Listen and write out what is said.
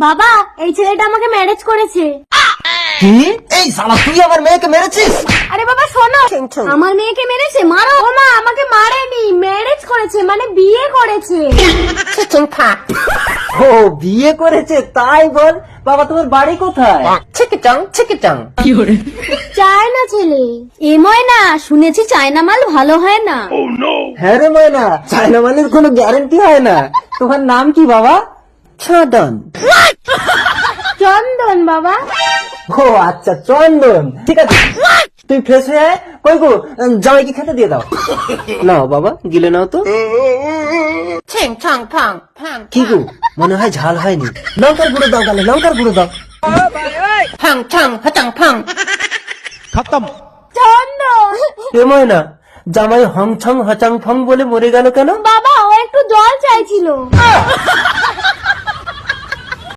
বাবা এই ছেলেটা আমাকে ম্যারেজ করেছে। কি? এই শালা তুই আমার মেয়েকে মেরেছিস? আরে বাবা শোনো, আমার মেয়েকে মেরেছে? মারো। ও মা, আমাকে মারেনি, ম্যারেজ করেছে, মানে বিয়ে করেছে। ও বিয়ে করেছে তাই বল। বাবা তোমার বাড়ি কোথায়? ছিকিটাং ছিকিটাং। চায়না ছেলে। এ ময়না, শুনেছি চায়না মাল ভালো হয় না। হ্যাঁ রে ময়না, চায়না মালের কোনো গ্যারান্টি হয় না। তোমার নাম কি বাবা? চন্দন। চন্দন বাবা। ও আচ্ছা চন্দন, ঠিক আছে। তুই ফ্রেশ হয়ে আয়। কই গো, জামাইকে খেতে দিয়ে দাও। নাও বাবা, গিলে নাও তো। কি গো, মনে হয় ঝাল হয়নি। লঙ্কার গুঁড়ো দাও গালে, লঙ্কার গুঁড়ো দাও। खत्म। চন্দন এ ময়না, জামাই হং ছং হচাং ফং বলে মরে গেল কেন? বাবা, ও একটু জল চাইছিল।